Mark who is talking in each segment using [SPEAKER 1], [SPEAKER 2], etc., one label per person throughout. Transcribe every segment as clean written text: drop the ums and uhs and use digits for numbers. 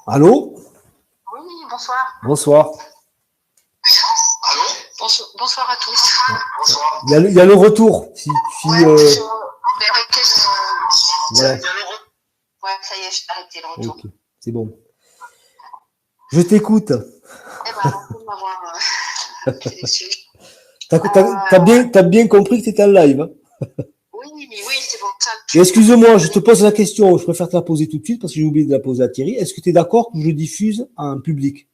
[SPEAKER 1] Allô?
[SPEAKER 2] Oui, bonsoir.
[SPEAKER 1] Bonsoir.
[SPEAKER 2] Allô? Bonsoir à tous. Bonsoir.
[SPEAKER 1] Il y a le retour.
[SPEAKER 2] Ouais, mais arrêtez
[SPEAKER 1] voilà.
[SPEAKER 2] Ouais, ça y est, j'ai arrêté le retour.
[SPEAKER 1] Ok, c'est bon. Je t'écoute.
[SPEAKER 2] Eh ben, merci de m'avoir fait des suivis.
[SPEAKER 1] T'as bien compris que c'était en live. Hein?
[SPEAKER 2] Oui, c'est bon.
[SPEAKER 1] Et excuse-moi, je te pose la question. Je préfère te la poser tout de suite parce que j'ai oublié de la poser à Thierry. Est-ce que tu es d'accord que je diffuse en public?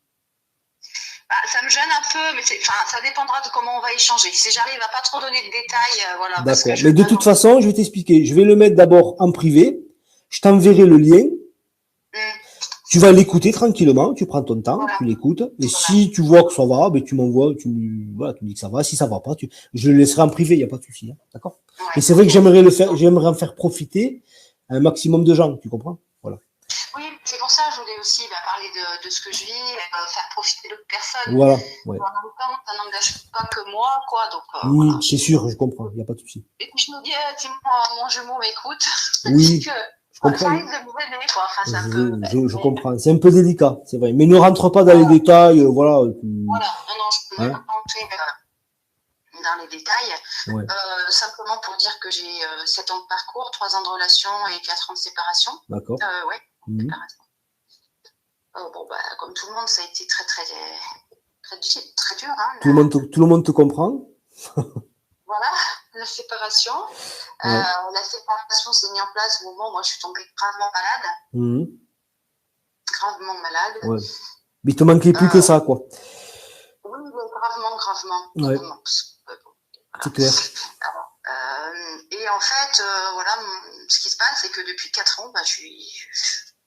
[SPEAKER 2] Ça me gêne un peu, mais ça dépendra de comment on va échanger. Si j'arrive à pas trop donner de détails, voilà.
[SPEAKER 1] D'accord. Mais de toute façon, je vais t'expliquer. Je vais le mettre d'abord en privé. Je t'enverrai le lien. Tu vas l'écouter tranquillement, tu prends ton temps, voilà. Tu l'écoutes. Et si tu vois que ça va, ben tu m'envoies, tu me dis que ça va. Si ça va pas, je le laisserai en privé, il n'y a pas de souci. Hein, d'accord. Ouais. Et c'est vrai que j'aimerais en faire profiter un maximum de gens, tu comprends? Voilà.
[SPEAKER 2] Oui, c'est pour ça que je voulais aussi parler de ce que je vis, faire profiter d'autres personnes.
[SPEAKER 1] Voilà. Ouais.
[SPEAKER 2] Ça n'engage pas que moi, quoi. Donc,
[SPEAKER 1] oui, voilà. C'est sûr, je comprends, il n'y a pas de souci.
[SPEAKER 2] Et puis je me dis, si mon jumeau m'écoute,
[SPEAKER 1] oui. Je comprends.
[SPEAKER 2] Ça risque de nous aider, quoi. Enfin,
[SPEAKER 1] je comprends. C'est un peu délicat, c'est vrai. Mais ne rentre pas dans les détails, voilà.
[SPEAKER 2] Voilà, non, je ne vais pas rentrer dans les détails. Ouais. Simplement pour dire que j'ai 7 ans de parcours, 3 ans de relation et 4 ans de séparation.
[SPEAKER 1] D'accord.
[SPEAKER 2] Ouais, séparation. Bon, comme tout le monde, ça a été très dur. Hein,
[SPEAKER 1] tout le monde te comprend.
[SPEAKER 2] Voilà, la séparation. Ouais. La séparation s'est mise en place au moment où moi je suis tombée gravement malade. Gravement malade.
[SPEAKER 1] Ouais. Mais il te manquait plus que ça, quoi.
[SPEAKER 2] Oui, gravement.
[SPEAKER 1] Ouais. C'est clair.
[SPEAKER 2] Et en fait, voilà, ce qui se passe, c'est que depuis 4 ans, je suis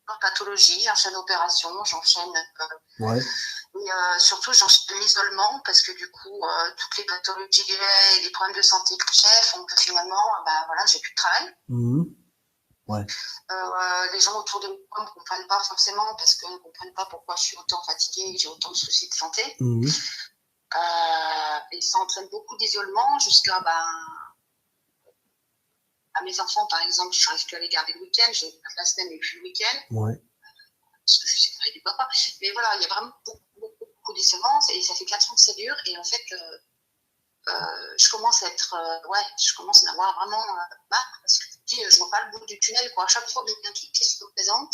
[SPEAKER 2] en pathologie, j'enchaîne l'opération, j'enchaîne.
[SPEAKER 1] Ouais.
[SPEAKER 2] Et surtout, j'enchaîne l'isolement parce que du coup, toutes les pathologies que j'ai et les problèmes de santé que j'ai font que finalement, voilà, j'ai plus de travail.
[SPEAKER 1] Ouais.
[SPEAKER 2] Les gens autour de moi ne comprennent pas forcément parce qu'ils ne comprennent pas pourquoi je suis autant fatiguée et j'ai autant de soucis de santé. Et ça entraîne beaucoup d'isolement jusqu'à à mes enfants, par exemple, je n'arrive plus à les garder le week-end, je les garde la semaine et puis le week-end.
[SPEAKER 1] Ouais.
[SPEAKER 2] Parce que je suis séparée des papas. Mais voilà, il y a vraiment beaucoup d'isolement et ça fait 4 ans que ça dure. Et en fait, je commence à être, je commence à avoir vraiment marre parce que je vois pas le bout du tunnel, quoi. À chaque fois que j'ai un truc qui se présente.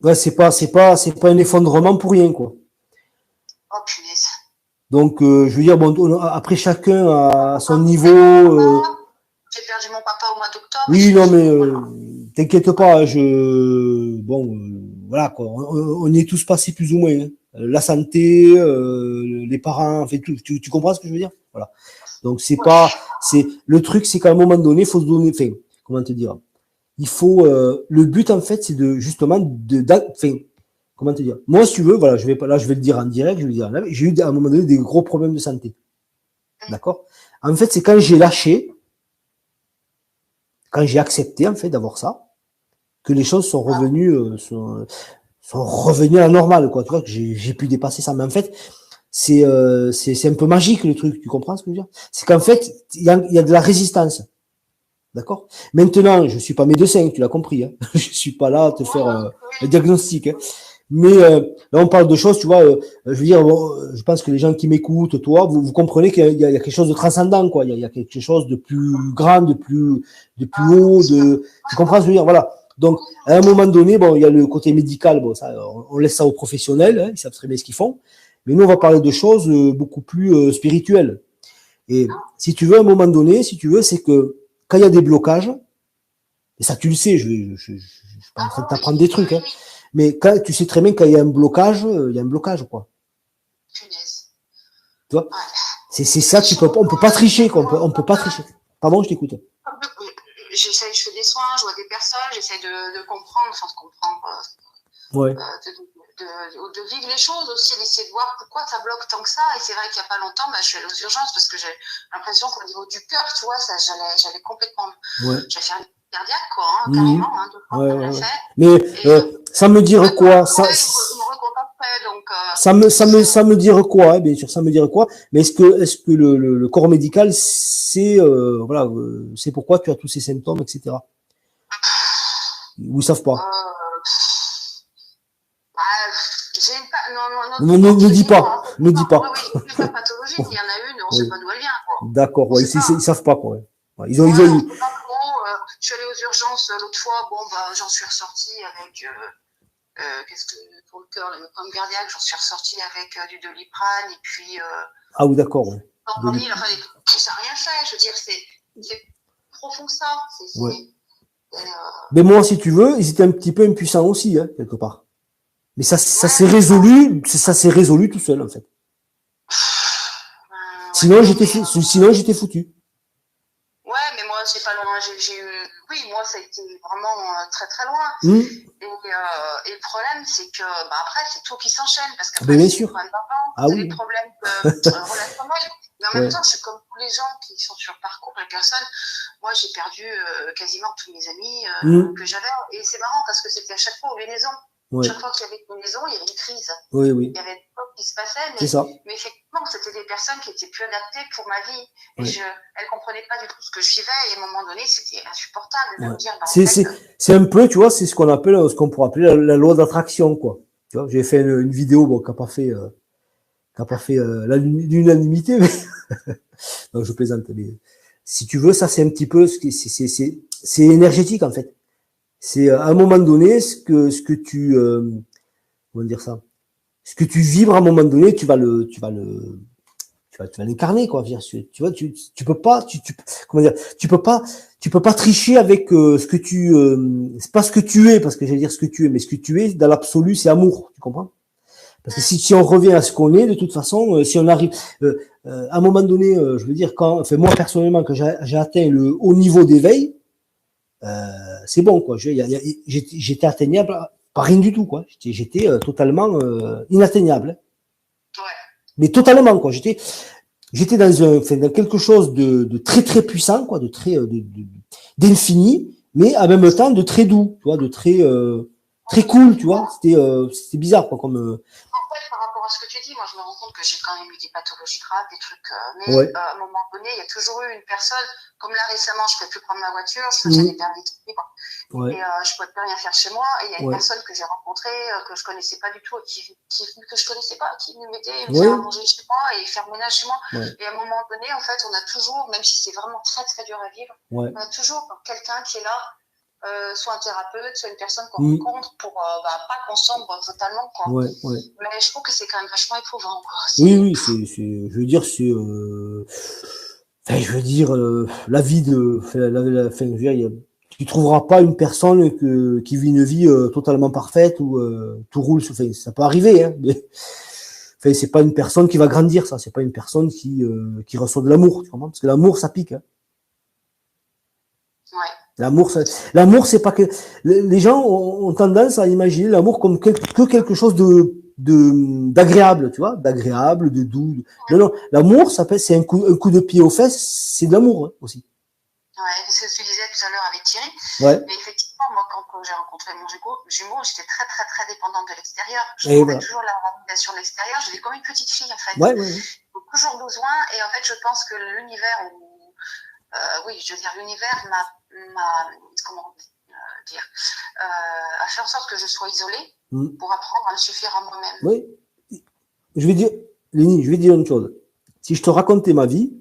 [SPEAKER 1] Ouais, c'est pas un effondrement pour rien, quoi.
[SPEAKER 2] Oh punaise.
[SPEAKER 1] Donc, je veux dire, bon, après chacun à son niveau.
[SPEAKER 2] J'ai perdu mon papa au mois d'octobre.
[SPEAKER 1] Oui, non, mais t'inquiète pas, voilà, quoi. On y est tous passés plus ou moins. Hein. La santé, les parents, en fait, tu comprends ce que je veux dire? Voilà. Donc le truc, c'est qu'à un moment donné, il faut se donner, enfin, comment te dire? Il faut, le but en fait, c'est justement comment te dire? Moi, si tu veux, voilà, je vais le dire en direct, je vais le dire en live. J'ai eu à un moment donné des gros problèmes de santé. D'accord? En fait, c'est quand j'ai lâché, quand j'ai accepté en fait d'avoir ça, que les choses sont revenues, sont revenues à la normale, quoi. Tu vois que j'ai pu dépasser ça. Mais en fait, c'est un peu magique le truc. Tu comprends ce que je veux dire? C'est qu'en fait, il y a de la résistance. D'accord. Maintenant, je suis pas médecin, tu l'as compris. Hein. Je suis pas là à te faire un diagnostic. Hein. Mais là, on parle de choses, tu vois. Je veux dire, je pense que les gens qui m'écoutent, toi, vous comprenez qu'il y a quelque chose de transcendant, quoi. Il y a quelque chose de plus grand, de plus haut. Tu comprends ce que je veux dire? Voilà. Donc, à un moment donné, bon, il y a le côté médical. Bon, ça, on laisse ça aux professionnels. Hein, ils savent très bien ce qu'ils font. Mais nous, on va parler de choses beaucoup plus spirituelles. Et si tu veux, à un moment donné, si tu veux, c'est que quand il y a des blocages, et ça tu le sais, je suis pas en train de t'apprendre des trucs, hein, mais quand tu sais très bien qu'il y a un blocage, quoi. Tu vois, c'est ça, on peut pas tricher, quoi, on peut pas tricher. Pardon, je t'écoute.
[SPEAKER 2] Je fais des soins, je vois des personnes, j'essaie de comprendre,
[SPEAKER 1] ouais.
[SPEAKER 2] De vivre les choses aussi, d'essayer de voir pourquoi ça bloque tant que ça. Et c'est vrai qu'il n'y a pas longtemps, je suis allée aux urgences parce que j'ai l'impression qu'au niveau du cœur, tu vois, j'allais complètement.
[SPEAKER 1] Ouais.
[SPEAKER 2] J'allais faire une cardiaque, quoi, hein, carrément. Hein,
[SPEAKER 1] ouais. Mais ça me dire quoi ça, ça me dire quoi, hein, bien sûr, ça me dire quoi. Mais est-ce que le corps médical c'est voilà, c'est pourquoi tu as tous ces symptômes, etc. Ou ils savent pas. Ne dis pas, ne dis pas.
[SPEAKER 2] Oui, oui, plusieurs pathologies, il y en a une, on ne sait pas d'où elle vient, quoi.
[SPEAKER 1] D'accord, ouais, ils savent pas, quoi. Ouais. Ils ont
[SPEAKER 2] Ouais, on
[SPEAKER 1] eu.
[SPEAKER 2] sait pas trop, je suis allée aux urgences l'autre fois, bon, bah, j'en suis ressortie avec, qu'est-ce que, pour le cœur, le problème cardiaque, j'en suis ressortie avec du Doliprane, et puis,
[SPEAKER 1] Ah oui, d'accord, ouais.
[SPEAKER 2] enfin, ça n'a rien fait, je veux dire, c'est profond que ça.
[SPEAKER 1] Ouais. Mais moi, si tu veux, ils étaient un petit peu impuissants aussi, hein, quelque part. Mais ça s'est résolu, ça s'est résolu tout seul, en fait. Sinon, j'étais foutu.
[SPEAKER 2] Ouais, mais moi, c'est pas loin. J'ai eu, oui, moi, ça a été vraiment très très loin. Et le problème, c'est que, bah, après, c'est tout qui s'enchaîne, parce qu'après,
[SPEAKER 1] bien
[SPEAKER 2] c'est
[SPEAKER 1] sûr.
[SPEAKER 2] des problèmes d'argent, des problèmes relationnels. Mais en même temps, je suis comme tous les gens qui sont sur le parcours, les personnes. Moi, j'ai perdu quasiment tous mes amis que j'avais. Et c'est marrant parce que c'était à chaque fois aux liaisons. Chaque fois qu'il y avait une liaison, il y avait une crise.
[SPEAKER 1] Oui.
[SPEAKER 2] Il y avait des choses qui se passaient, mais effectivement, c'était des personnes qui étaient plus adaptées pour ma vie. Et elles comprenaient pas du tout ce que je vivais. Et à un moment donné, c'était insupportable de me dire. Bah,
[SPEAKER 1] c'est un peu, tu vois, c'est ce qu'on appelle, ce qu'on pourrait appeler la loi d'attraction, quoi. Tu vois, j'ai fait une vidéo, bon, qui n'a pas fait l'unanimité, mais non, je plaisante. Mais si tu veux, ça c'est un petit peu c'est énergétique en fait. C'est à un moment donné ce que tu comment dire ça, ce que tu vibres à un moment donné, tu vas l'incarner, quoi. Tu vois, tu peux pas, comment dire, tu peux pas tricher avec ce que c'est pas ce que tu es, parce que j'allais dire ce que tu es, mais ce que tu es dans l'absolu, c'est amour, tu comprends? Parce que si on revient à ce qu'on est, de toute façon, si on arrive, à un moment donné, je veux dire, moi personnellement, quand j'ai atteint le haut niveau d'éveil, c'est bon, quoi. J'étais atteignable par rien du tout, quoi. J'étais totalement inatteignable.
[SPEAKER 2] Ouais.
[SPEAKER 1] Mais totalement, quoi. J'étais dans quelque chose de très très puissant, quoi, de très d'infini, mais en même temps de très doux, tu vois, de très cool, tu vois. C'était bizarre, quoi, comme.
[SPEAKER 2] En fait, par rapport à ce que tu dis, moi, je me rends compte que j'ai quand même eu des pathologies graves, des trucs. Mais à un moment donné, il y a toujours eu une personne, comme là récemment, je ne peux plus prendre ma voiture, je faisais des permis libres. Et je ne pouvais plus rien faire chez moi. Et il y a une personne que j'ai rencontrée, que je ne connaissais pas du tout, que je connaissais pas, qui me mettait, me faire manger chez moi et faire ménage chez moi. Et à un moment donné, en fait, on a toujours, même si c'est vraiment très très dur à vivre, on a toujours quelqu'un qui est là. Soit un thérapeute, soit une personne qu'on rencontre pour pas qu'on sombre totalement, quoi. Mais je trouve que c'est quand même vachement éprouvant, quoi.
[SPEAKER 1] Oui, je veux dire, je veux dire, la vie tu trouveras pas une personne qui vit une vie totalement parfaite où tout roule. Ça peut arriver, hein, mais c'est pas une personne qui va grandir, ça. C'est pas une personne qui reçoit de l'amour, tu comprends? Parce que l'amour, ça pique. Hein. L'amour, c'est pas que les gens ont tendance à imaginer l'amour comme que quelque chose d'agréable, tu vois, d'agréable, de doux. Non, l'amour, c'est un coup de pied aux fesses, c'est de l'amour, hein, aussi.
[SPEAKER 2] Ouais, c'est ce que tu disais tout à l'heure avec Thierry. Mais effectivement, moi, quand j'ai rencontré mon jumeau, j'étais très, très, très dépendante de l'extérieur. Je trouvais toujours la validation de l'extérieur. J'étais comme une petite fille, en fait. J'ai toujours besoin. Et en fait, je pense que l'univers, je veux dire, l'univers m'a comment dire, a fait en sorte que je sois isolée pour apprendre à me suffire à moi-même.
[SPEAKER 1] Oui. Lénie, je vais dire une chose. Si je te racontais ma vie,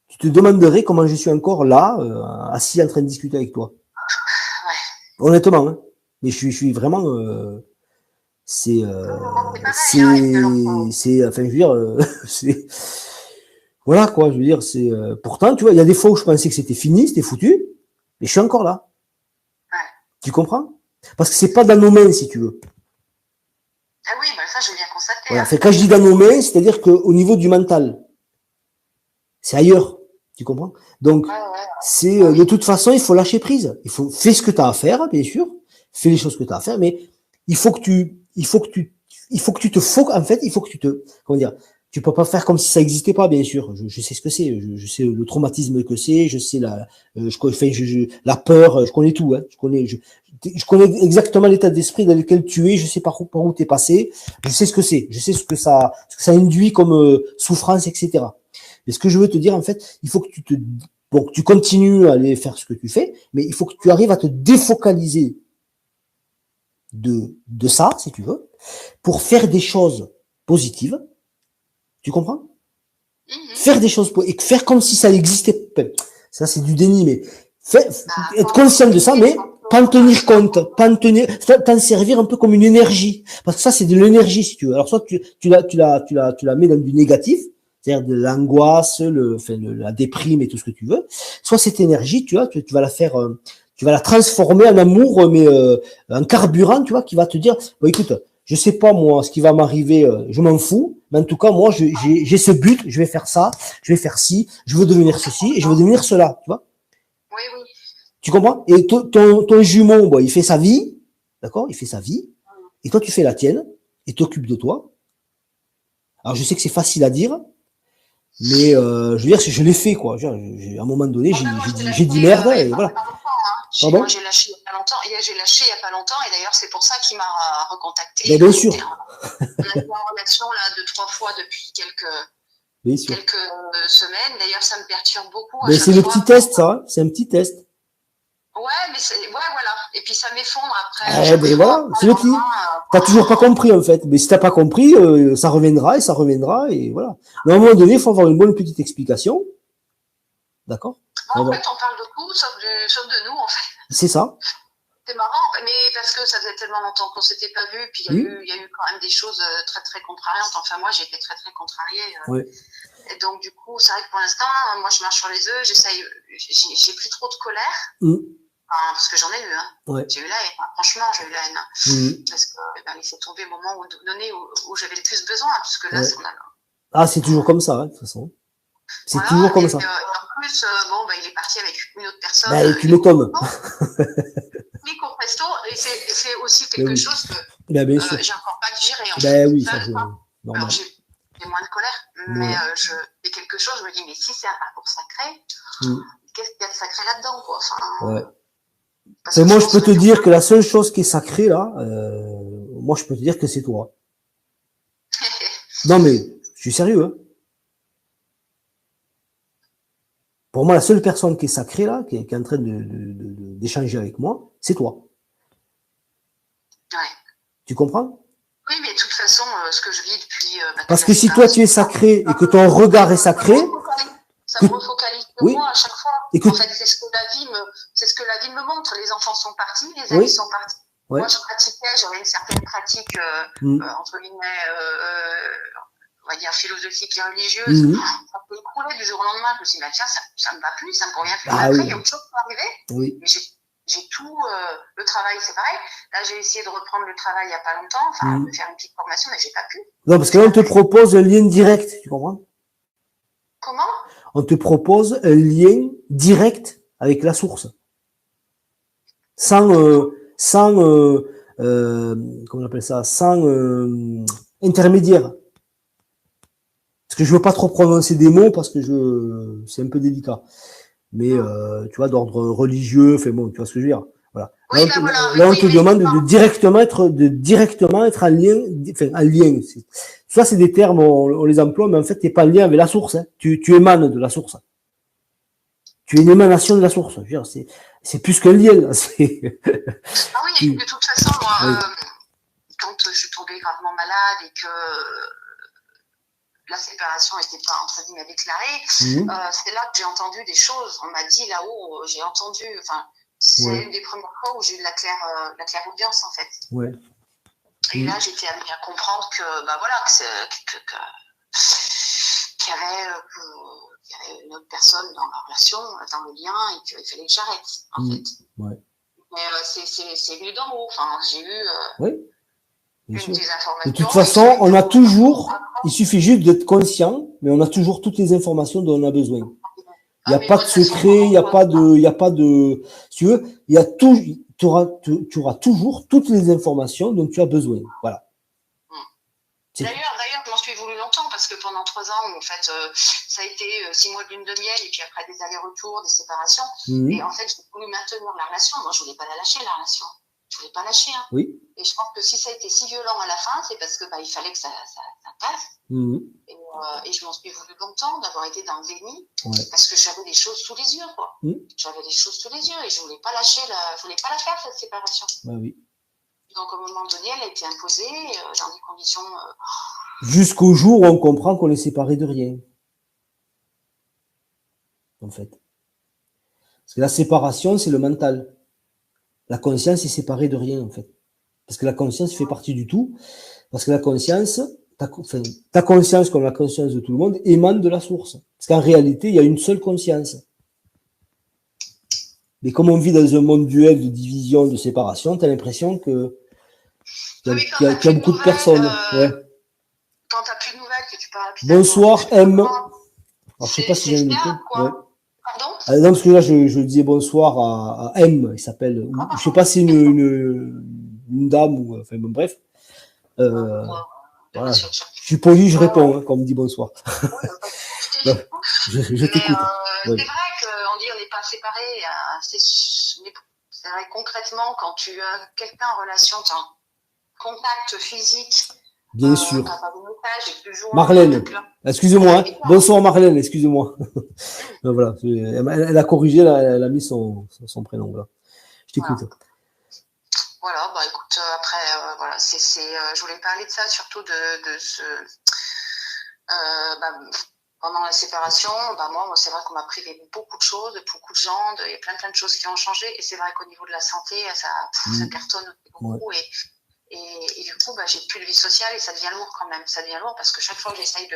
[SPEAKER 1] tu te demanderais comment je suis encore là, assis en train de discuter avec toi. Honnêtement, hein. Mais je suis vraiment, enfin, je veux dire, voilà, quoi, je veux dire, pourtant, tu vois, il y a des fois où je pensais que c'était fini, c'était foutu, mais je suis encore là. Tu comprends? Parce que c'est pas dans nos mains, si tu veux.
[SPEAKER 2] Ah oui, mais ça, j'ai bien constaté.
[SPEAKER 1] Voilà. Quand je dis dans nos mains, c'est-à-dire qu'au niveau du mental, c'est ailleurs. Tu comprends? Donc, de toute façon, il faut lâcher prise. Fais ce que tu as à faire, bien sûr. Fais les choses que tu as à faire, mais il faut que tu te focuses, en fait, comment dire, tu peux pas faire comme si ça existait pas, bien sûr. Je sais ce que c'est. Je sais le traumatisme que c'est. Je sais la peur. Je connais tout, hein. Je connais exactement l'état d'esprit dans lequel tu es. Je sais par où t'es passé. Je sais ce que c'est. Je sais ce que ça induit comme souffrance, etc. Mais ce que je veux te dire, en fait, il faut que tu continues à aller faire ce que tu fais, mais il faut que tu arrives à te défocaliser de ça, si tu veux, pour faire des choses positives. Tu comprends?
[SPEAKER 2] Mhm.
[SPEAKER 1] Faire des choses et faire comme si ça existait. Ça, c'est du déni, mais être conscient de ça, mais pas en tenir compte, pas en tenir, t'en servir un peu comme une énergie. Parce que ça, c'est de l'énergie, si tu veux. Alors, soit tu la mets dans du négatif, c'est-à-dire de l'angoisse, la déprime et tout ce que tu veux. Soit cette énergie, tu vois, tu vas la faire, tu vas la transformer en amour, mais en carburant, tu vois, qui va te dire, bon, écoute, je sais pas moi ce qui va m'arriver, je m'en fous, mais en tout cas moi j'ai ce but, je vais faire ça, je vais faire ci, je veux devenir ceci et je veux devenir cela, tu vois?
[SPEAKER 2] Oui, oui.
[SPEAKER 1] Tu comprends? Et ton jumeau, bon, il fait sa vie, d'accord? Il fait sa vie, et toi tu fais la tienne, et t'occupes de toi. Alors je sais que c'est facile à dire, mais je veux dire, je l'ai fait quoi. À un moment donné,
[SPEAKER 2] Oh, ben, moi,
[SPEAKER 1] j'ai dit merde
[SPEAKER 2] il y
[SPEAKER 1] et
[SPEAKER 2] a
[SPEAKER 1] voilà.
[SPEAKER 2] pas longtemps, hein. Moi,
[SPEAKER 1] Pardon?
[SPEAKER 2] j'ai lâché il y a pas longtemps. J'ai lâché il y a pas longtemps. Et d'ailleurs, c'est pour ça qu'il m'a recontacté.
[SPEAKER 1] Ben, bien sûr,
[SPEAKER 2] On a été en relation là 2-3 fois depuis
[SPEAKER 1] bien sûr.
[SPEAKER 2] quelques semaines. D'ailleurs, ça me perturbe beaucoup à
[SPEAKER 1] Ben
[SPEAKER 2] chaque
[SPEAKER 1] c'est le petit
[SPEAKER 2] fois.
[SPEAKER 1] test, ça, hein. C'est un petit test.
[SPEAKER 2] Ouais, mais ouais, voilà. Et puis ça m'effondre après à
[SPEAKER 1] Eh
[SPEAKER 2] chaque
[SPEAKER 1] ben
[SPEAKER 2] fois.
[SPEAKER 1] voilà, c'est
[SPEAKER 2] Le
[SPEAKER 1] le petit.
[SPEAKER 2] lendemain,
[SPEAKER 1] T'as toujours pas compris en fait. Mais si t'as pas compris, ça reviendra et ça reviendra et voilà. Mais à un moment donné, il faut avoir une bonne petite explication. D'accord?
[SPEAKER 2] en fait, on parle de tout, sauf de nous, en fait.
[SPEAKER 1] C'est ça.
[SPEAKER 2] C'est marrant, mais parce que ça faisait tellement longtemps qu'on s'était pas vu, puis il y a eu quand même des choses très très contrariantes. Enfin, moi, j'ai été très très contrariée.
[SPEAKER 1] Ouais.
[SPEAKER 2] Et donc, du coup, c'est vrai que pour l'instant, moi, je marche sur les œufs. J'ai plus trop de colère.
[SPEAKER 1] Mm.
[SPEAKER 2] Enfin, parce que j'en ai eu, hein.
[SPEAKER 1] Ouais.
[SPEAKER 2] J'ai eu la haine, hein. Franchement, j'ai eu la haine. Hein.
[SPEAKER 1] Mm.
[SPEAKER 2] Parce que, il s'est tombé au moment donné où j'avais le plus besoin, puisque là,
[SPEAKER 1] Ouais.
[SPEAKER 2] on a.
[SPEAKER 1] Ah, c'est toujours comme ça, hein, de toute façon. C'est
[SPEAKER 2] Voilà,
[SPEAKER 1] toujours comme
[SPEAKER 2] et
[SPEAKER 1] ça.
[SPEAKER 2] en plus, il est parti avec une autre personne.
[SPEAKER 1] Ben, tu m'étonnes.
[SPEAKER 2] Nico Presto, et c'est aussi
[SPEAKER 1] Ben
[SPEAKER 2] quelque
[SPEAKER 1] oui.
[SPEAKER 2] chose que
[SPEAKER 1] Ben, bien sûr.
[SPEAKER 2] j'ai encore pas digéré. En
[SPEAKER 1] Ben
[SPEAKER 2] fait.
[SPEAKER 1] oui,
[SPEAKER 2] Ça,
[SPEAKER 1] ça, c'est
[SPEAKER 2] alors,
[SPEAKER 1] normal.
[SPEAKER 2] j'ai moins de colère, mais
[SPEAKER 1] Ouais.
[SPEAKER 2] c'est quelque chose, je me dis, mais si c'est un parcours sacré,
[SPEAKER 1] Mm.
[SPEAKER 2] qu'est-ce qu'il y a de sacré là-dedans, quoi? Enfin,
[SPEAKER 1] Ouais.
[SPEAKER 2] parce que
[SPEAKER 1] Moi,
[SPEAKER 2] je
[SPEAKER 1] je
[SPEAKER 2] pense
[SPEAKER 1] peux te dire que la seule chose qui est sacrée là, moi, je peux te dire que c'est toi. Non, mais je suis sérieux, hein. Pour moi, la seule personne qui est sacrée là, qui est en train d'échanger avec moi, c'est toi.
[SPEAKER 2] Ouais.
[SPEAKER 1] Tu comprends?
[SPEAKER 2] Oui, mais de toute façon, ce que je vis depuis.
[SPEAKER 1] Parce que si toi tu es sacré et que ton regard est sacré,
[SPEAKER 2] ça
[SPEAKER 1] que,
[SPEAKER 2] me refocalise sur
[SPEAKER 1] oui,
[SPEAKER 2] moi à chaque fois.
[SPEAKER 1] et que,
[SPEAKER 2] En fait, c'est ce que la vie me montre. Les enfants sont partis, les
[SPEAKER 1] oui,
[SPEAKER 2] amis sont partis.
[SPEAKER 1] ouais,
[SPEAKER 2] Moi, je pratiquais, j'avais une certaine pratique, entre guillemets, on va dire philosophique et religieuse. Ça peut écrouler du jour au lendemain. Je me suis dit, bah, tiens, ça me va plus, ça me convient plus.
[SPEAKER 1] ah
[SPEAKER 2] Après,
[SPEAKER 1] oui,
[SPEAKER 2] il y a autre chose qui peut arriver.
[SPEAKER 1] oui,
[SPEAKER 2] Mais j'ai tout, le travail, c'est pareil. Là, j'ai essayé de reprendre le travail il y a pas longtemps, enfin, de faire une petite formation, mais j'ai pas pu.
[SPEAKER 1] non, parce que là, on te propose un lien direct, tu comprends?
[SPEAKER 2] Comment?
[SPEAKER 1] On te propose un lien direct avec la source. Sans, comment on appelle ça, sans intermédiaire. Parce que je veux pas trop prononcer des mots parce que c'est un peu délicat. Mais tu vois, d'ordre religieux, enfin bon, tu vois ce que je veux dire. Voilà.
[SPEAKER 2] Oui,
[SPEAKER 1] Là, on te demande de directement être en lien, enfin, en lien. Soit c'est des termes, on les emploie, mais en fait, t'es pas en lien avec la source. Hein. Tu émanes de la source. Tu es une émanation de la source. Je veux dire, c'est plus qu'un lien. Là.
[SPEAKER 2] Ah oui, de toute façon, moi,
[SPEAKER 1] oui.
[SPEAKER 2] quand je suis tombée gravement malade et que la séparation n'était pas, entre guillemets, déclarée, c'est là que j'ai entendu des choses. On m'a dit là-haut, j'ai entendu, enfin, c'est une des premières fois où j'ai eu la clairaudience, en fait.
[SPEAKER 1] Ouais.
[SPEAKER 2] Et là, j'étais amenée à comprendre que, bah voilà, qu'il y avait une autre personne dans la relation, dans le lien, et qu'il fallait que j'arrête, en fait.
[SPEAKER 1] Ouais.
[SPEAKER 2] Mais c'est venu d'en haut. Enfin, j'ai eu
[SPEAKER 1] Bien sûr.
[SPEAKER 2] des informations.
[SPEAKER 1] De toute façon, on a toujours, il suffit juste d'être conscient, mais on a toujours toutes les informations dont on a besoin. Il n'y a pas de secret, il n'y a pas de, si tu veux, il y a tout, tu auras toujours toutes les informations dont tu as besoin. Voilà.
[SPEAKER 2] D'ailleurs, je m'en suis voulu longtemps parce que pendant 3 ans, en fait, ça a été 6 mois de lune de miel et puis après des allers-retours, des séparations. Et en fait, j'ai voulu maintenir la relation. Moi, je voulais pas la lâcher, la relation. Je voulais pas lâcher. Hein.
[SPEAKER 1] Oui.
[SPEAKER 2] Et je pense que si ça a été si violent à la fin, c'est parce que il fallait que ça passe. Et je m'en suis voulu longtemps d'avoir été dans le déni parce que j'avais des choses sous les yeux, quoi. J'avais des choses sous les yeux et je voulais pas lâcher je voulais pas la faire cette séparation.
[SPEAKER 1] Bah oui.
[SPEAKER 2] Donc, à un moment donné, elle a été imposée dans des conditions
[SPEAKER 1] Jusqu'au jour où on comprend qu'on est séparé de rien. En fait. Parce que la séparation, c'est le mental. La conscience est séparée de rien, en fait. Parce que la conscience fait partie du tout. Parce que la conscience, ta conscience comme la conscience de tout le monde émane de la source. Parce qu'en réalité, il y a une seule conscience. Mais comme on vit dans un monde duel de division, de séparation, tu as l'impression que qu'il y a beaucoup de personnes. Ouais.
[SPEAKER 2] Quand tu n'as plus de nouvelles, que tu parles.
[SPEAKER 1] Bonsoir, M. Alors, je sais pas si j'ai noté. Ouais.
[SPEAKER 2] Pardon?
[SPEAKER 1] Non, parce que là, je disais bonsoir à M. Il s'appelle. Je sais pas si c'est une dame ou. Enfin, bon, bref. Voilà. Je suis poli, je réponds quand on me dit bonsoir. Je t'écoute.
[SPEAKER 2] C'est vrai qu'on dit on n'est pas séparés. C'est vrai concrètement, quand tu as quelqu'un en relation, tu as un contact physique.
[SPEAKER 1] Bien sûr. Marlène, excusez-moi. Bonsoir Marlène, excusez-moi. Voilà, elle a corrigé, elle a mis son prénom là. Je t'écoute.
[SPEAKER 2] Voilà, bah écoute, après, voilà, je voulais parler de ça, surtout de ce, pendant la séparation, moi, c'est vrai qu'on m'a privé de beaucoup de choses, de beaucoup de gens, il y a plein de choses qui ont changé, et c'est vrai qu'au niveau de la santé, ça cartonne beaucoup, et du coup, j'ai plus de vie sociale, et ça devient lourd quand même, ça devient lourd, parce que chaque fois que j'essaye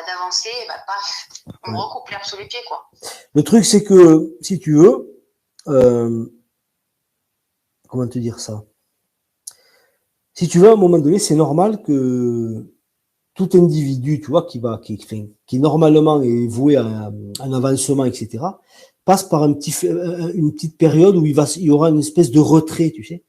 [SPEAKER 2] d'avancer, paf, on me recoupe l'herbe sous les pieds, quoi.
[SPEAKER 1] Le truc, c'est que, si tu veux, comment te dire ça? Si tu veux, à un moment donné, c'est normal que tout individu, tu vois, qui normalement est voué à un avancement, etc., passe par une petite période où il y aura une espèce de retrait, tu sais,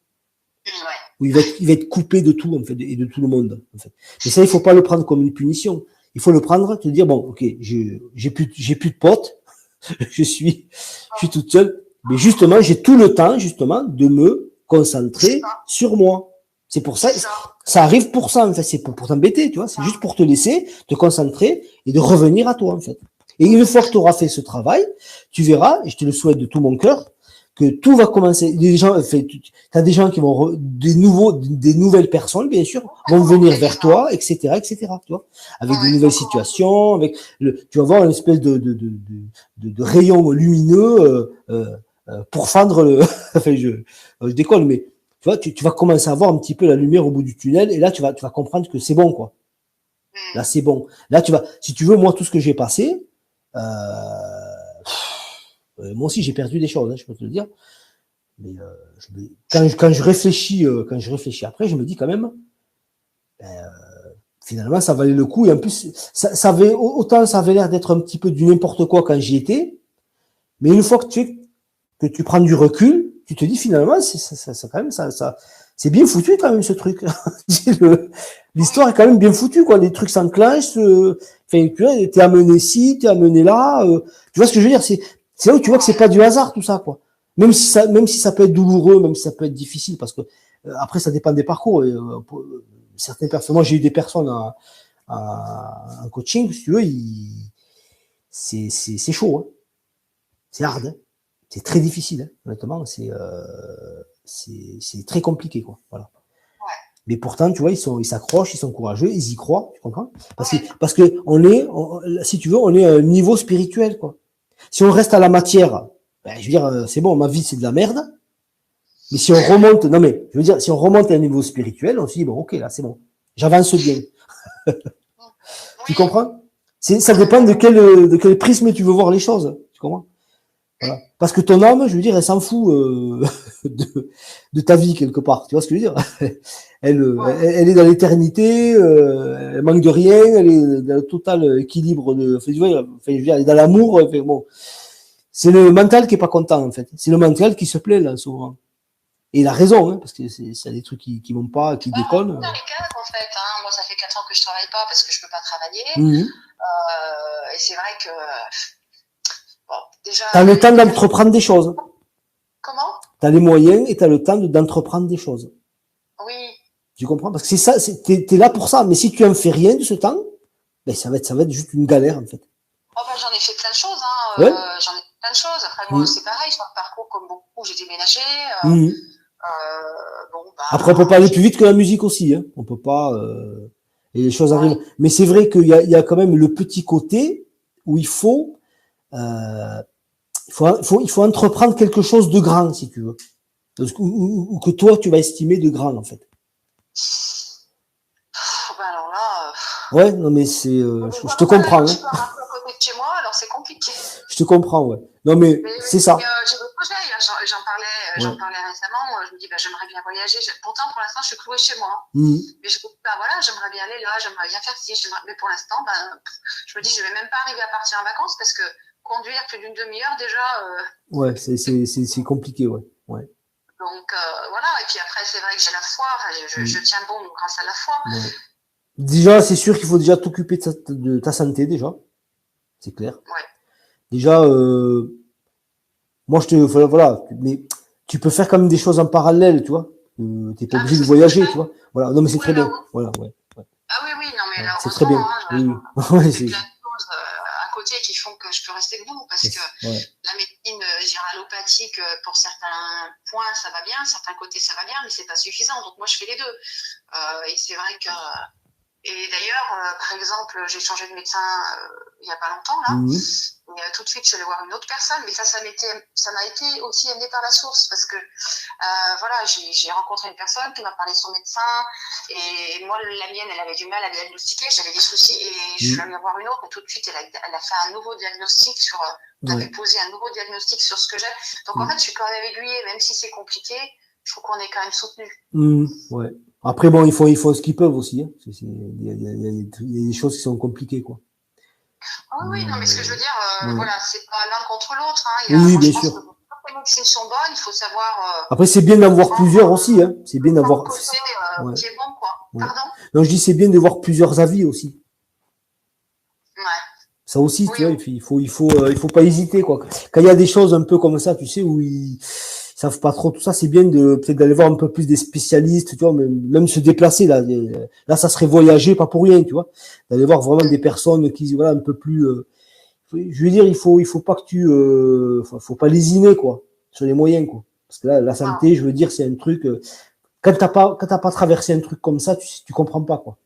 [SPEAKER 1] où il va être coupé de tout, en fait, et de tout le monde, en fait. Mais ça, il faut pas le prendre comme une punition. Il faut le prendre, te dire, bon, ok, j'ai plus de potes, je suis toute seule, mais justement, j'ai tout le temps, justement, de me concentrer sur moi. C'est pour ça, ça arrive pour ça, en fait, c'est pour t'embêter, tu vois, c'est juste pour te laisser te concentrer et de revenir à toi, en fait. Et une fois que tu auras fait ce travail, tu verras, et je te le souhaite de tout mon cœur, que tout va commencer. T'as des gens qui vont, des nouvelles personnes, bien sûr, vont venir vers toi, etc., tu vois, avec de nouvelles situations, tu vas voir une espèce de rayon lumineux, pour fendre enfin, je décolle, mais, tu vois, tu vas commencer à voir un petit peu la lumière au bout du tunnel, et là, tu vas comprendre que c'est bon, quoi. Là, c'est bon. Là, si tu veux, moi, tout ce que j'ai passé, moi aussi, j'ai perdu des choses, je peux te le dire. Mais quand je réfléchis après, je me dis quand même, finalement, ça valait le coup. Et en plus, ça avait l'air d'être un petit peu du n'importe quoi quand j'y étais. Mais une fois que tu prends du recul, tu te dis finalement, c'est bien foutu quand même ce truc. L'histoire est quand même bien foutue, quoi. Les trucs s'enclenchent. Enfin, tu vois, t'es amené ci, t'es amené là. Tu vois ce que je veux dire? C'est là où tu vois que c'est pas du hasard tout ça, quoi. Même si ça peut être douloureux, même si ça peut être difficile, parce que après ça dépend des parcours. Certaines personnes, moi j'ai eu des personnes en coaching, si tu veux, c'est chaud, hein. C'est hard, hein. C'est très difficile, hein. Honnêtement, c'est très compliqué, quoi. Voilà. Mais pourtant, tu vois, ils s'accrochent, ils sont courageux, ils y croient, tu comprends? Parce que si tu veux, on est à un niveau spirituel, quoi. Si on reste à la matière, je veux dire, c'est bon, ma vie c'est de la merde. Mais si on remonte, non mais, je veux dire, si on remonte à un niveau spirituel, on se dit bon, ok, là c'est bon, j'avance bien. Tu comprends? Ça dépend de quel prisme tu veux voir les choses, tu comprends? Voilà. Parce que ton âme, je veux dire, elle s'en fout de ta vie quelque part. Tu vois ce que je veux dire? Elle est dans l'éternité, elle manque de rien, elle est dans le total équilibre je veux dire, elle est dans l'amour. Bon, c'est le mental qui est pas content en fait. C'est le mental qui se plaît là souvent. Et il a raison, hein, parce que c'est des trucs qui vont pas, qui déconnent.
[SPEAKER 2] Dans les cadres, en fait, hein. Moi, ça fait 4 ans que je travaille pas parce que je peux pas travailler. Et c'est vrai que déjà.
[SPEAKER 1] T'as le temps d'entreprendre des choses.
[SPEAKER 2] Comment?
[SPEAKER 1] T'as les moyens et t'as le temps d'entreprendre des choses.
[SPEAKER 2] Oui.
[SPEAKER 1] Tu comprends? Parce que c'est ça, t'es là pour ça. Mais si tu en fais rien de ce temps, ça va être juste une galère, en fait.
[SPEAKER 2] J'en ai fait plein de choses, hein.
[SPEAKER 1] Ouais.
[SPEAKER 2] J'en ai fait plein de choses. Après, moi, c'est pareil, sur le parcours, comme beaucoup, j'ai déménagé.
[SPEAKER 1] Après, on peut pas aller plus vite que la musique aussi, hein. On peut pas, Et les choses
[SPEAKER 2] Ouais.
[SPEAKER 1] arrivent. Mais c'est vrai il y a quand même le petit côté où euh, il faut entreprendre quelque chose de grand, si tu veux. Ou que toi, tu vas estimer de grand, en fait.
[SPEAKER 2] Ben alors là,
[SPEAKER 1] Ouais, non, mais c'est,
[SPEAKER 2] on est
[SPEAKER 1] je te
[SPEAKER 2] vraiment pas là
[SPEAKER 1] comprends,
[SPEAKER 2] quand je
[SPEAKER 1] hein.
[SPEAKER 2] peux un peu à côté de chez moi, alors c'est compliqué.
[SPEAKER 1] Je te comprends, ouais. Non, mais
[SPEAKER 2] Mais
[SPEAKER 1] c'est ça.
[SPEAKER 2] j'ai des projets, là,
[SPEAKER 1] Ouais.
[SPEAKER 2] j'en parlais récemment. Je me dis, bah, j'aimerais bien voyager. Pourtant, pour l'instant, je suis clouée chez moi.
[SPEAKER 1] Mhm.
[SPEAKER 2] Mais je me dis, bah, voilà, j'aimerais bien aller là, j'aimerais bien faire ci. Mais pour l'instant, ben, je me dis, je vais même pas arriver à partir en vacances parce que conduire plus d'une demi-heure déjà.
[SPEAKER 1] Ouais, c'est compliqué, ouais. Ouais.
[SPEAKER 2] Donc voilà. Et puis après, c'est vrai que j'ai la foi. Je tiens bon grâce à la foi.
[SPEAKER 1] Ouais. Déjà, c'est sûr qu'il faut déjà t'occuper de ta santé, déjà. C'est clair.
[SPEAKER 2] Ouais.
[SPEAKER 1] Déjà, moi, voilà, mais tu peux faire quand même des choses en parallèle, tu vois. T'es pas
[SPEAKER 2] Ah, mais
[SPEAKER 1] obligé de
[SPEAKER 2] c'est ce que je
[SPEAKER 1] voyager,
[SPEAKER 2] fais.
[SPEAKER 1] tu vois. Voilà. Non, mais c'est très
[SPEAKER 2] Oui, là,
[SPEAKER 1] bien.
[SPEAKER 2] oui.
[SPEAKER 1] Voilà, ouais. Ouais.
[SPEAKER 2] Ah oui, oui, non, mais
[SPEAKER 1] Ouais.
[SPEAKER 2] là,
[SPEAKER 1] C'est très
[SPEAKER 2] heureusement,
[SPEAKER 1] bien.
[SPEAKER 2] hein,
[SPEAKER 1] Oui, oui.
[SPEAKER 2] je
[SPEAKER 1] Ouais,
[SPEAKER 2] fais plein de choses à côté qui font que je peux rester debout parce que
[SPEAKER 1] ouais.
[SPEAKER 2] la médecine allopathique, pour certains points, ça va bien, certains côtés, ça va bien, mais c'est pas suffisant. Donc moi, je fais les deux. Et c'est vrai que. Et d'ailleurs, par exemple, j'ai changé de médecin il y a pas longtemps là.
[SPEAKER 1] Mhm.
[SPEAKER 2] Et tout de suite, je suis allée voir une autre personne, mais ça m'a été aussi amené par la source parce que voilà, j'ai rencontré une personne qui m'a parlé de son médecin et moi, la mienne, elle avait du mal à diagnostiquer, j'avais des soucis et je suis allée voir une autre et tout de suite, elle a fait un nouveau diagnostic elle
[SPEAKER 1] Ouais.
[SPEAKER 2] avait posé un nouveau diagnostic sur ce que j'ai. Donc en fait, je suis quand même aiguillée, même si c'est compliqué, je trouve qu'on est quand même soutenu.
[SPEAKER 1] Ouais. Après, bon, ils font ce qu'ils peuvent aussi, hein. Il y a des choses qui sont compliquées, quoi.
[SPEAKER 2] Ah oui, non, mais ce que je veux dire,
[SPEAKER 1] Ouais.
[SPEAKER 2] voilà, c'est pas l'un contre l'autre. Hein.
[SPEAKER 1] Oui,
[SPEAKER 2] Moi, je
[SPEAKER 1] bien
[SPEAKER 2] pense que
[SPEAKER 1] sûr.
[SPEAKER 2] toutes les médecines sont bonnes, il faut savoir
[SPEAKER 1] Après, c'est bien d'avoir plusieurs aussi, hein. C'est bien
[SPEAKER 2] prendre
[SPEAKER 1] d'avoir,
[SPEAKER 2] le côté
[SPEAKER 1] ouais,
[SPEAKER 2] qui est bon, quoi.
[SPEAKER 1] ouais.
[SPEAKER 2] Pardon?
[SPEAKER 1] Non, je dis c'est bien de voir plusieurs avis aussi.
[SPEAKER 2] Ouais.
[SPEAKER 1] Ça aussi,
[SPEAKER 2] Oui,
[SPEAKER 1] tu vois,
[SPEAKER 2] oui.
[SPEAKER 1] il faut pas hésiter, quoi. Quand il y a des choses un peu comme ça, tu sais, où ils savent pas trop tout ça, c'est bien de, peut-être d'aller voir un peu plus des spécialistes, tu vois, même se déplacer, là. Là, ça serait voyager, pas pour rien, tu vois. D'aller voir vraiment des personnes qui, voilà, un peu plus, je veux dire, il faut pas que faut pas lésiner, quoi, sur les moyens, quoi. Parce que là, la
[SPEAKER 2] Non,
[SPEAKER 1] santé, je veux dire, c'est un truc, quand t'as pas traversé un truc comme ça, tu comprends pas, quoi.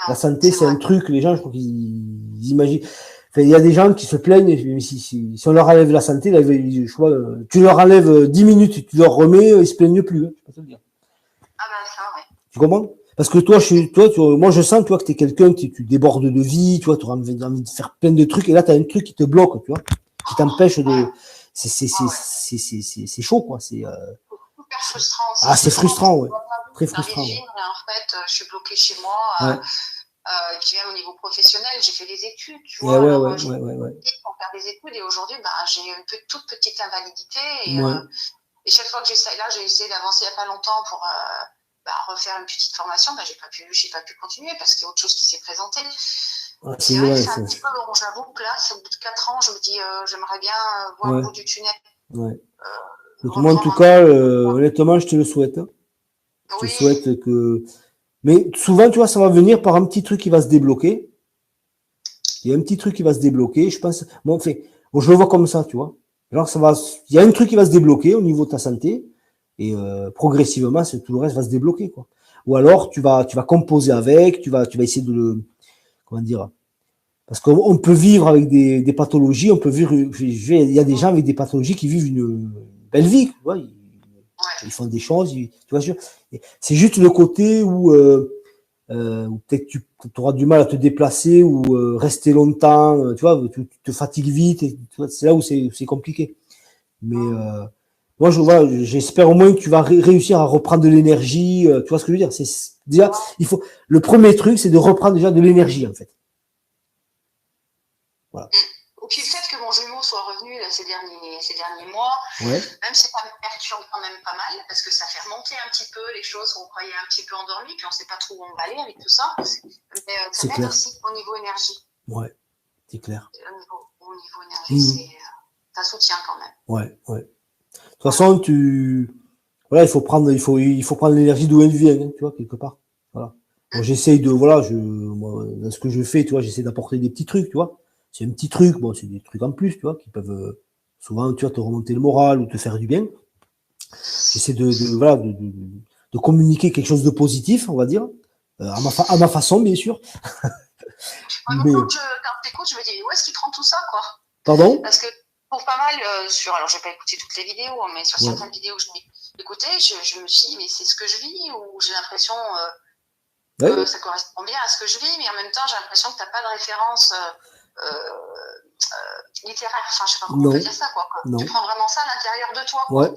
[SPEAKER 1] La
[SPEAKER 2] non,
[SPEAKER 1] santé,
[SPEAKER 2] c'est
[SPEAKER 1] c'est
[SPEAKER 2] vrai.
[SPEAKER 1] un truc, les gens, je crois qu'ils imaginent. Enfin, il y a des gens qui se plaignent, mais si on leur enlève la santé, là, je crois, tu leur enlèves 10 minutes, tu leur remets, ils se plaignent plus, hein, je peux te le dire.
[SPEAKER 2] Ah ben ça, ouais.
[SPEAKER 1] Tu comprends? Parce que toi, moi, je sens, tu vois, que t'es quelqu'un tu débordes de vie, tu vois, tu as envie de faire plein de trucs, et là, t'as un truc qui te bloque, tu vois, qui t'empêche
[SPEAKER 2] Ouais,
[SPEAKER 1] de,
[SPEAKER 2] ouais, ouais.
[SPEAKER 1] c'est chaud, quoi,
[SPEAKER 2] C'est super frustrant, c'est
[SPEAKER 1] c'est
[SPEAKER 2] frustrant parce
[SPEAKER 1] frustrant,
[SPEAKER 2] que
[SPEAKER 1] ouais. Très
[SPEAKER 2] j'ai envie de
[SPEAKER 1] frustrant, ouais.
[SPEAKER 2] vivre et en fait, je suis bloquée chez moi.
[SPEAKER 1] Ouais.
[SPEAKER 2] Et puis même au niveau professionnel, j'ai fait des études, tu
[SPEAKER 1] Ouais,
[SPEAKER 2] vois.
[SPEAKER 1] ouais,
[SPEAKER 2] Alors,
[SPEAKER 1] ouais,
[SPEAKER 2] j'ai
[SPEAKER 1] ouais, ouais, ouais.
[SPEAKER 2] pour faire des études et aujourd'hui, bah, j'ai une toute petite invalidité
[SPEAKER 1] Ouais.
[SPEAKER 2] et chaque fois que j'essaie, là, j'ai essayé d'avancer il n'y a pas longtemps pour refaire une petite formation, bah, j'ai pas pu continuer parce qu'il y a autre chose qui s'est présenté.
[SPEAKER 1] Ah,
[SPEAKER 2] Et
[SPEAKER 1] c'est
[SPEAKER 2] c'est vrai que
[SPEAKER 1] ouais,
[SPEAKER 2] c'est un petit peu long. J'avoue que là, c'est au bout de 4 ans, je me dis, j'aimerais bien voir le
[SPEAKER 1] ouais,
[SPEAKER 2] bout du tunnel,
[SPEAKER 1] ouais. Donc, moi, en tout
[SPEAKER 2] reprendre un
[SPEAKER 1] cas,
[SPEAKER 2] peu.
[SPEAKER 1] honnêtement, je te le souhaite, hein. Je te
[SPEAKER 2] Oui,
[SPEAKER 1] souhaite que, mais souvent, tu vois, ça va venir par un petit truc qui va se débloquer. Il y a un petit truc qui va se débloquer. Je pense, bon, enfin, bon, je le vois comme ça, tu vois. Genre, il y a un truc qui va se débloquer au niveau de ta santé et progressivement, tout le reste va se débloquer, quoi. Ou alors, tu vas composer avec, tu vas essayer de le, comment dire, parce qu'on peut vivre avec des pathologies, on peut vivre, il y a des gens avec des pathologies qui vivent une belle vie, tu vois. Ils
[SPEAKER 2] ouais.
[SPEAKER 1] font des choses, tu vois. C'est juste le côté où peut-être tu auras du mal à te déplacer ou rester longtemps, tu vois, tu te fatigues vite, et, tu vois, c'est là où c'est compliqué. Mais moi, voilà, j'espère au moins que tu vas réussir à reprendre de l'énergie, tu vois ce que je veux dire. Déjà, le premier truc, c'est de reprendre déjà de l'énergie, en fait. Voilà.
[SPEAKER 2] Et puis le fait que mon jumeau soit revenu là, ces derniers mois,
[SPEAKER 1] Ouais.
[SPEAKER 2] même si ça me perturbe quand même pas mal, parce que ça fait remonter un petit peu les choses qu'on croyait un petit peu endormies, puis on sait pas trop où on va aller avec tout ça. Mais ça
[SPEAKER 1] C'est
[SPEAKER 2] m'aide
[SPEAKER 1] clair.
[SPEAKER 2] aussi au niveau énergie.
[SPEAKER 1] Ouais, c'est clair.
[SPEAKER 2] Au niveau énergie, ça soutient quand même.
[SPEAKER 1] Ouais, ouais. De toute
[SPEAKER 2] Voilà.
[SPEAKER 1] façon, voilà, il faut prendre l'énergie d'où elle vient, hein, tu vois, quelque part. Voilà. Moi, j'essaye voilà, moi, dans ce que je fais, tu vois, j'essaie d'apporter des petits trucs, tu vois. C'est un petit truc, bon, c'est des trucs en plus, tu vois, qui peuvent, souvent, tu vois, te remonter le moral ou te faire du bien. J'essaie voilà, de communiquer quelque chose de positif, on va dire, À ma façon, bien sûr.
[SPEAKER 2] Moi,
[SPEAKER 1] Mais,
[SPEAKER 2] quand j'écoute, je me dis, où est-ce qu'il prend tout ça, quoi?
[SPEAKER 1] pardon?
[SPEAKER 2] Parce que pour pas mal alors je vais pas écouter toutes les vidéos, mais sur
[SPEAKER 1] Ouais.
[SPEAKER 2] certaines vidéos que je m'ai écoutées, je me suis dit, mais c'est ce que je vis, ou j'ai l'impression
[SPEAKER 1] Ouais.
[SPEAKER 2] que ça correspond bien à ce que je vis, mais en même temps, j'ai l'impression que t'as pas de référence littéraire, enfin, je sais pas comment on peut dire ça, quoi.
[SPEAKER 1] Non.
[SPEAKER 2] Tu prends vraiment ça à l'intérieur de toi, quoi.
[SPEAKER 1] Ouais.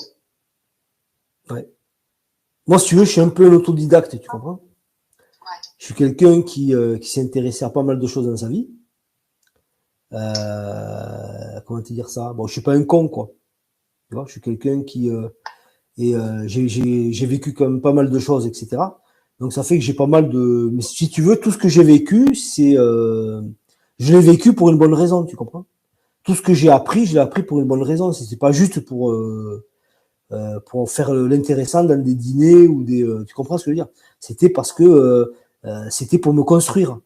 [SPEAKER 1] Ouais. Moi, si tu veux, je suis un peu un autodidacte, tu comprends?
[SPEAKER 2] Ouais.
[SPEAKER 1] Je suis quelqu'un qui s'est intéressé à pas mal de choses dans sa vie. Comment te dire ça? Bon, je suis pas un con, quoi. Tu vois, je suis quelqu'un qui j'ai vécu quand même pas mal de choses, etc. Donc ça fait que j'ai pas mal de. Mais si tu veux, tout ce que j'ai vécu, je l'ai vécu pour une bonne raison, tu comprends? Tout ce que j'ai appris, je l'ai appris pour une bonne raison. C'est pas juste pour faire l'intéressant dans des dîners ou des. Tu comprends ce que je veux dire? C'était parce que c'était pour me construire.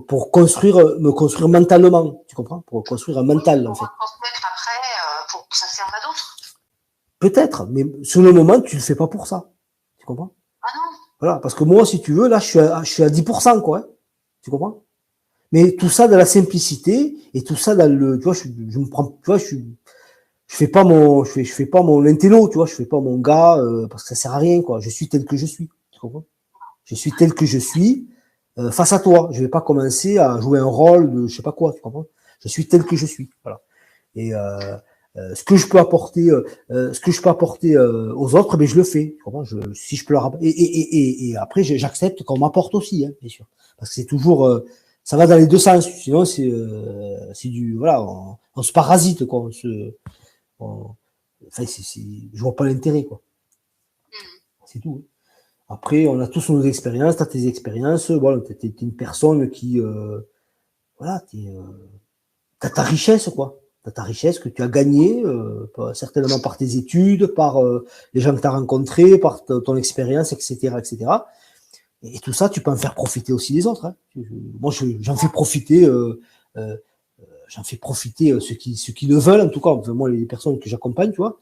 [SPEAKER 1] Pour construire, me construire mentalement, tu comprends? Pour construire un mental, en fait.
[SPEAKER 2] Pour transmettre après, pour que ça serve à d'autres.
[SPEAKER 1] Peut-être, mais sur le moment, tu le fais pas pour ça. Tu comprends?
[SPEAKER 2] Ah non.
[SPEAKER 1] Voilà, parce que moi, si tu veux, là, je suis à 10%, quoi. Hein. Tu comprends? Mais tout ça dans la simplicité et tout ça dans le, tu vois, je me prends, tu vois, je fais pas mon intello, tu vois, je fais pas mon gars parce que ça sert à rien, quoi. Je suis tel que je suis. Tu comprends? Je suis tel que je suis face à toi. Je vais pas commencer à jouer un rôle de je sais pas quoi. Tu comprends? Je suis tel que je suis. Voilà. Et ce que je peux apporter, aux autres, ben je le fais. Tu comprends? Si je peux leur et après j'accepte qu'on m'apporte aussi, hein, bien sûr, parce que c'est toujours ça va dans les deux sens. Sinon c'est du voilà, on se parasite quoi. Enfin je vois pas l'intérêt quoi. C'est tout. Hein. Après on a tous nos expériences. T'as tes expériences. Voilà, t'es une personne qui voilà, t'as ta richesse quoi. T'as ta richesse que tu as gagnée, certainement par tes études, par les gens que tu as rencontrés, par ton expérience, etc., etc. Et tout ça, tu peux en faire profiter aussi les autres. Hein. Moi, j'en fais profiter, euh, ceux qui le veulent, en tout cas. Enfin, moi, les personnes que j'accompagne, tu vois.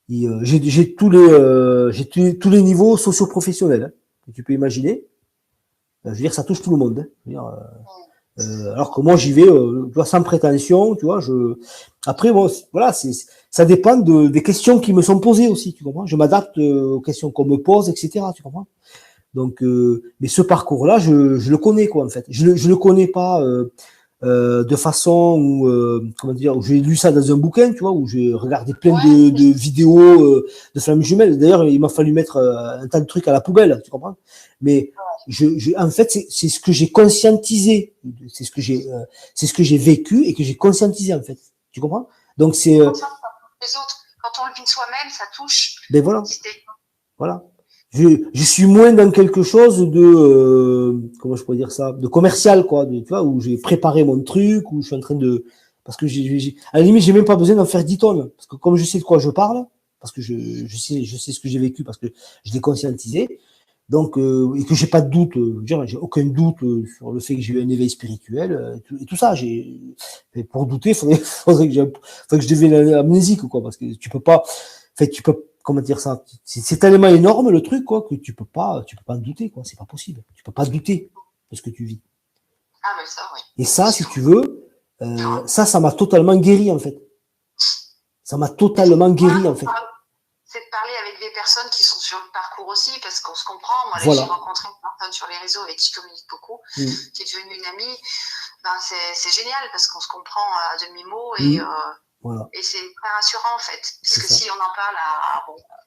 [SPEAKER 1] J'ai tous les niveaux socio-professionnels hein, que tu peux imaginer. Je veux dire, ça touche tout le monde. Hein. Je veux dire, alors que moi j'y vais tu vois, sans prétention, tu vois, après bon voilà, ça dépend des questions qui me sont posées aussi, tu comprends? Je m'adapte aux questions qu'on me pose, etc. Tu comprends? Donc mais ce parcours-là, je le connais quoi en fait. Je le connais pas de façon où comment dire, où j'ai lu ça dans un bouquin, tu vois, où j'ai regardé plein de vidéos de flammes jumelles. D'ailleurs, il m'a fallu mettre un tas de trucs à la poubelle, tu comprends? Mais en fait, c'est ce que j'ai conscientisé, c'est ce que j'ai vécu et que j'ai conscientisé en fait. Tu comprends? Donc c'est
[SPEAKER 2] les autres, quand on le vit soi-même, ça touche.
[SPEAKER 1] ben voilà, voilà. Je suis moins dans quelque chose de comment je pourrais dire ça, de commercial quoi, tu vois, où j'ai préparé mon truc, où je suis en train de parce que à la limite j'ai même pas besoin d'en faire 10 tonnes parce que comme je sais de quoi je parle, parce que je sais ce que j'ai vécu parce que je l'ai conscientisé. Donc, et que j'ai pas de doute, j'ai aucun doute sur le fait que j'ai eu un éveil spirituel et tout ça. Pour douter, faudrait que je devienne amnésique, quoi, parce que tu peux pas, en fait, tu peux, comment dire ça, c'est tellement énorme le truc, quoi, que tu peux pas en douter, quoi. C'est pas possible. Tu peux pas douter de ce que tu vis.
[SPEAKER 2] Ah, mais ça, oui.
[SPEAKER 1] Et ça, si tu veux, ça m'a totalement guéri, en fait. Ça m'a totalement guéri, en fait.
[SPEAKER 2] C'est de parler avec des personnes qui sont sur le parcours aussi, parce qu'on se comprend. Moi, là,
[SPEAKER 1] voilà.
[SPEAKER 2] J'ai rencontré une personne sur les réseaux avec qui je communique beaucoup, qui est devenue une amie. Ben, c'est génial, parce qu'on se comprend à demi-mot, et,
[SPEAKER 1] voilà.
[SPEAKER 2] Et c'est très rassurant, en fait. Parce que si on en parle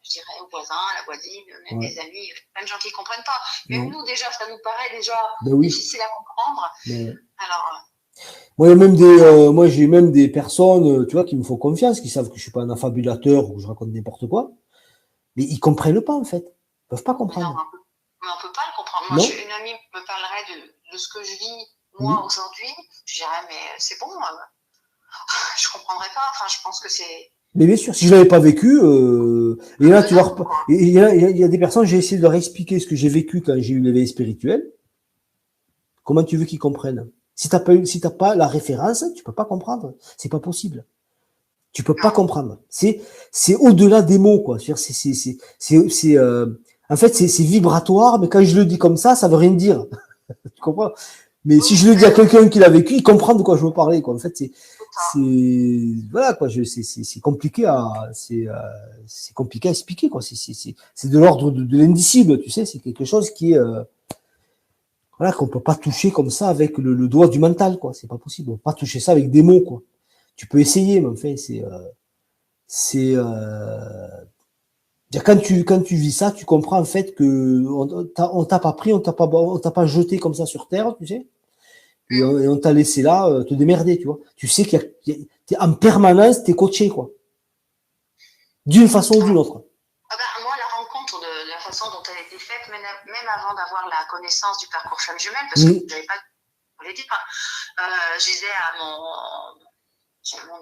[SPEAKER 2] je dirais, aux voisins, à la voisine, même des amis, plein de gens qui ne comprennent pas. Même nous, déjà, ça nous paraît déjà difficile à comprendre. Alors...
[SPEAKER 1] Moi, j'ai même des personnes, tu vois, qui me font confiance, qui savent que je suis pas un affabulateur ou que je raconte n'importe quoi, mais ils comprennent pas en fait, ils peuvent pas comprendre.
[SPEAKER 2] Non, mais on peut pas le comprendre. Moi, une amie me parlerait de ce que je vis moi aujourd'hui, je dirais mais c'est bon, je comprendrais pas. Enfin, je pense que c'est.
[SPEAKER 1] Mais bien sûr, si je l'avais pas vécu, et là tu vois, il y a des personnes, j'ai essayé de leur expliquer ce que j'ai vécu quand j'ai eu l'éveil spirituel. Comment tu veux qu'ils comprennent? Si t'as pas la référence, tu peux pas comprendre. C'est pas possible. Tu peux pas comprendre. C'est au-delà des mots, quoi. C'est En fait, c'est vibratoire, mais quand je le dis comme ça veut rien dire. Tu comprends? Mais si je le dis à quelqu'un qui l'a vécu, il comprend de quoi je veux parler, quoi. En fait, voilà, quoi. C'est compliqué c'est compliqué à expliquer, quoi. C'est de l'ordre de l'indicible, tu sais. C'est quelque chose qui est, voilà, qu'on peut pas toucher comme ça avec le doigt du mental, quoi. C'est pas possible. On peut pas toucher ça avec des mots, quoi. Tu peux essayer, mais enfin, c'est, quand tu vis ça, tu comprends en fait que on t'a pas pris, on t'a pas jeté comme ça sur terre, tu sais, et on t'a laissé là te démerder, tu vois. Tu sais t'es en permanence, t'es coaché, quoi, d'une façon ou d'une autre.
[SPEAKER 2] Ah ben, moi, la rencontre de la façon dont elle a été faite, même avant d'avoir la connaissance du parcours femme jumelle, parce que j'avais pas, on l'a dit, je disais à mon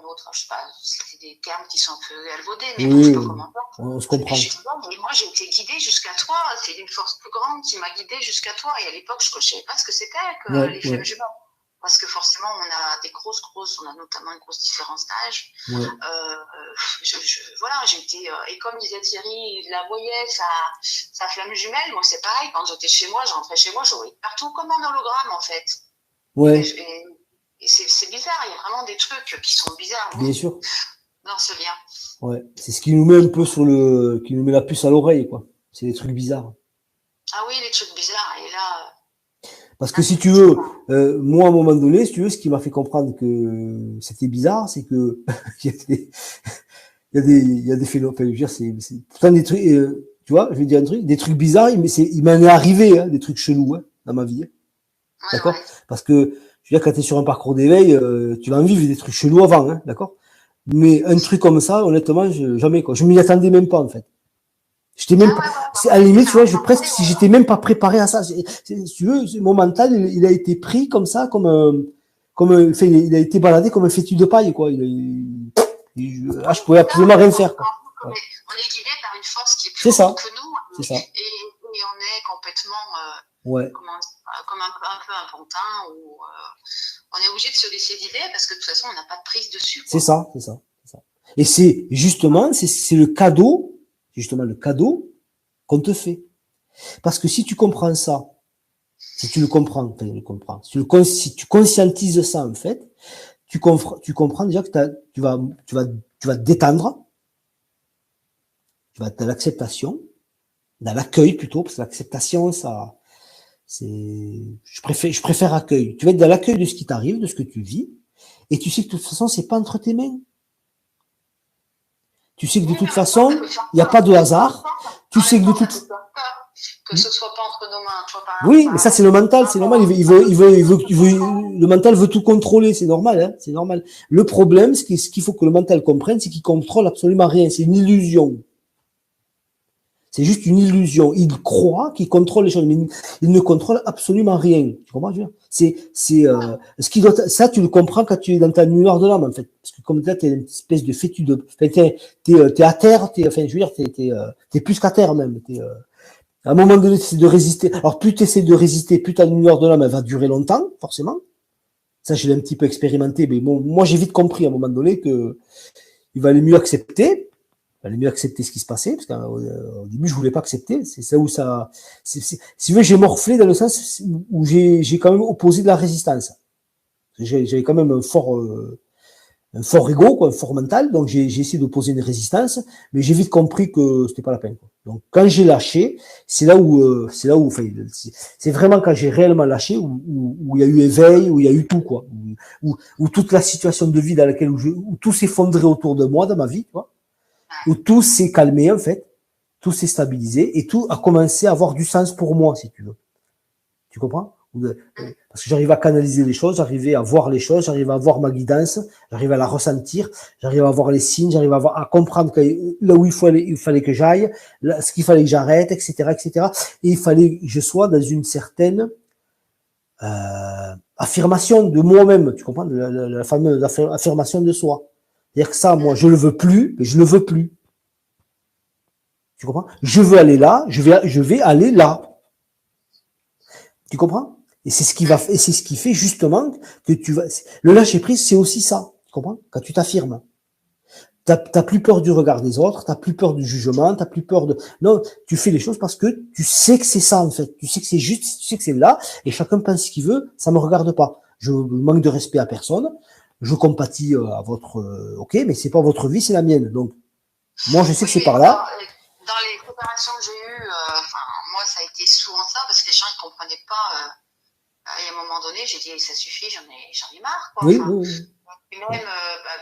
[SPEAKER 2] autre, je sais pas, c'était des termes qui sont un peu galvaudés, mais bon, je sais pas comment dire.
[SPEAKER 1] On se comprend.
[SPEAKER 2] Moi, j'ai été guidée jusqu'à toi, c'est une force plus grande qui m'a guidée jusqu'à toi, et à l'époque, je ne savais pas ce que c'était que les femmes jumelles. Parce que forcément, on a des on a notamment une grosse différence d'âge.
[SPEAKER 1] Ouais.
[SPEAKER 2] Voilà, j'ai été, et comme disait Thierry, il la voyait, sa flamme jumelle, moi c'est pareil, quand j'étais chez moi, je rentrais chez moi, je voyais partout comme un hologramme en fait.
[SPEAKER 1] Ouais.
[SPEAKER 2] Et c'est bizarre, il y a vraiment des trucs qui sont bizarres.
[SPEAKER 1] Bien sûr.
[SPEAKER 2] Dans ce lien.
[SPEAKER 1] Ouais, c'est ce qui nous met un peu qui nous met la puce à l'oreille, quoi. C'est des trucs bizarres.
[SPEAKER 2] Ah oui, les trucs bizarres, et là.
[SPEAKER 1] Parce que si tu veux, moi à un moment donné, si tu veux, ce qui m'a fait comprendre que c'était bizarre, c'est que il y a des phénomènes, je veux dire, c'est pourtant des trucs, tu vois, je vais dire un truc, des trucs bizarres, mais il m'en est arrivé, hein, des trucs chelous, hein, dans ma vie. Hein, d'accord? Ouais. Parce que, je veux dire, quand t'es sur un parcours d'éveil, tu vas en vivre des trucs chelous avant, hein, d'accord? Mais un truc comme ça, honnêtement, jamais, quoi. Je m'y attendais même pas, en fait. J'étais même pas, c'est à la limite, tu vois, presque si j'étais même pas préparé à ça. Si tu veux, mon mental, il a été pris comme ça, enfin, il a été baladé comme un fétu de paille, quoi. Je pouvais absolument rien faire, quoi.
[SPEAKER 2] Ouais. On est guidé par une force qui est plus grande que nous.
[SPEAKER 1] C'est ça.
[SPEAKER 2] Et on est complètement,
[SPEAKER 1] ouais.
[SPEAKER 2] comme un peu un pantin où on est obligé de se laisser guider parce que de toute façon, on n'a pas de prise dessus.
[SPEAKER 1] C'est ça. Et c'est justement, c'est le cadeau qu'on te fait. Parce que si tu comprends ça, si tu conscientises ça, en fait, tu comprends déjà que tu vas te détendre, tu vas être dans l'acceptation, dans l'accueil plutôt, parce que l'acceptation, je préfère accueil. Tu vas être dans l'accueil de ce qui t'arrive, de ce que tu vis, et tu sais que de toute façon, c'est pas entre tes mains. Tu sais que de toute façon, il n'y a pas de hasard. Tu sais que de toute
[SPEAKER 2] que ce soit pas entre nos mains.
[SPEAKER 1] Oui, mais ça c'est le mental, c'est normal. Le mental veut tout contrôler, c'est normal, hein, c'est normal. Le problème, ce qu'il faut que le mental comprenne, c'est qu'il contrôle absolument rien. C'est une illusion. C'est juste une illusion. Il croit qu'il contrôle les choses, mais il ne contrôle absolument rien. Tu comprends? Ça, tu le comprends quand tu es dans ta nuit de l'âme, en fait. Parce que comme là, t'es une espèce de fétu de, t'es à terre, t'es plus qu'à terre, même. À un moment donné, tu essaies de résister. Alors, plus tu essaies de résister, plus ta nuit de l'âme, elle va durer longtemps, forcément. Ça, je l'ai un petit peu expérimenté, mais bon, moi, j'ai vite compris à un moment donné que il valait mieux accepter. Ce qui se passait, parce qu'au début, je voulais pas accepter. C'est ça où si tu veux, j'ai morflé dans le sens où j'ai quand même opposé de la résistance. J'avais quand même un fort ego, quoi, un fort mental, donc j'ai essayé d'opposer une résistance, mais j'ai vite compris que c'était pas la peine, quoi. Donc, quand j'ai lâché, c'est là où, enfin, c'est vraiment quand j'ai réellement lâché où il y a eu éveil, où il y a eu tout, quoi, où toute la situation de vie dans laquelle où tout s'effondrait autour de moi, dans ma vie, tu vois, où tout s'est calmé, en fait, tout s'est stabilisé et tout a commencé à avoir du sens pour moi, si tu veux. Tu comprends? Parce que j'arrive à canaliser les choses, j'arrivais à voir les choses, j'arrive à voir ma guidance, j'arrive à la ressentir, j'arrive à voir les signes, j'arrive à comprendre là où il fallait que j'aille, ce qu'il fallait que j'arrête, etc., etc. Et il fallait que je sois dans une certaine affirmation de moi-même, tu comprends? La fameuse affirmation de soi. C'est-à-dire que ça, moi, je le veux plus, mais je le veux plus. Tu comprends? Je veux aller là, je vais aller là. Tu comprends? Et c'est ce qui fait justement que le lâcher prise, c'est aussi ça. Tu comprends? Quand tu t'affirmes. T'as plus peur du regard des autres, t'as plus peur du jugement, t'as plus peur de... Non, tu fais les choses parce que tu sais que c'est ça, en fait. Tu sais que c'est juste, tu sais que c'est là, et chacun pense ce qu'il veut, ça me regarde pas. Je manque de respect à personne, je compatis à votre... ok, mais c'est pas votre vie, c'est la mienne. Donc, moi, je sais que
[SPEAKER 2] Oui,
[SPEAKER 1] c'est
[SPEAKER 2] mais
[SPEAKER 1] par là.
[SPEAKER 2] dans les coopérations que j'ai eues, moi, ça a été souvent ça, parce que les gens, ils comprenaient pas. Et à un moment donné, j'ai dit, ça suffit, j'en ai marre, quoi.
[SPEAKER 1] Oui,
[SPEAKER 2] Enfin,
[SPEAKER 1] oui,
[SPEAKER 2] et même,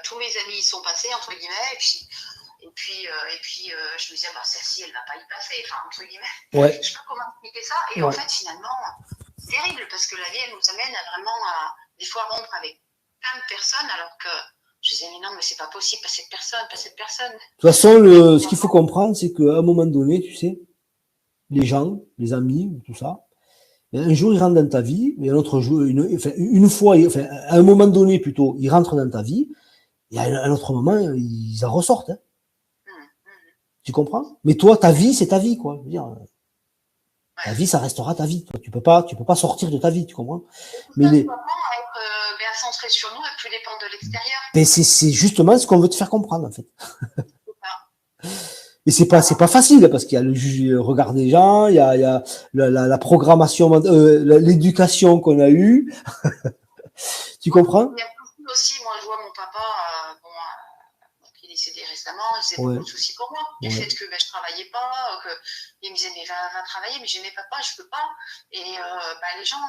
[SPEAKER 2] tous mes amis y sont passés, entre guillemets, je me disais, bah, celle-ci, elle va pas y passer, enfin, entre guillemets.
[SPEAKER 1] oui. Ouais,
[SPEAKER 2] Je sais pas comment expliquer ça. Et en
[SPEAKER 1] ouais.
[SPEAKER 2] fait, finalement, c'est terrible, parce que la vie, elle nous amène à vraiment, des fois, rompre avec plein de personnes, alors que je disais, mais non, mais c'est pas possible, pas cette personne, pas cette personne.
[SPEAKER 1] De toute façon, ce qu'il faut comprendre, c'est qu'à un moment donné, tu sais, les gens, les amis, tout ça, un jour, ils rentrent dans ta vie, et un autre jour, une fois, enfin, à un moment donné, plutôt, ils rentrent dans ta vie, et à un autre moment, ils en ressortent. Hein.
[SPEAKER 2] Hum, hum.
[SPEAKER 1] Tu comprends? Mais toi, ta vie, c'est ta vie, quoi. Je veux dire,
[SPEAKER 2] Ouais.
[SPEAKER 1] ta vie, ça restera ta vie. Toi. Tu peux pas sortir de ta vie, tu comprends?
[SPEAKER 2] Et tout
[SPEAKER 1] Mais
[SPEAKER 2] ça,
[SPEAKER 1] les,
[SPEAKER 2] tout apprendre à être bien centré sur nous et plus dépendre de l'extérieur.
[SPEAKER 1] ben c'est justement ce qu'on veut te faire comprendre, en fait.
[SPEAKER 2] C'est ça.
[SPEAKER 1] Et c'est pas facile, parce qu'il y a le regard des gens, il y a la programmation, l'éducation qu'on a eue. Tu
[SPEAKER 2] Ouais.
[SPEAKER 1] comprends?
[SPEAKER 2] Il y a beaucoup aussi, moi je vois mon papa, qui est décédé récemment, il faisait
[SPEAKER 1] Ouais,
[SPEAKER 2] beaucoup de soucis pour moi. Du
[SPEAKER 1] ouais.
[SPEAKER 2] fait que je travaillais pas, il me disait mais va travailler, mais j'aimais papa, je peux pas. Et les gens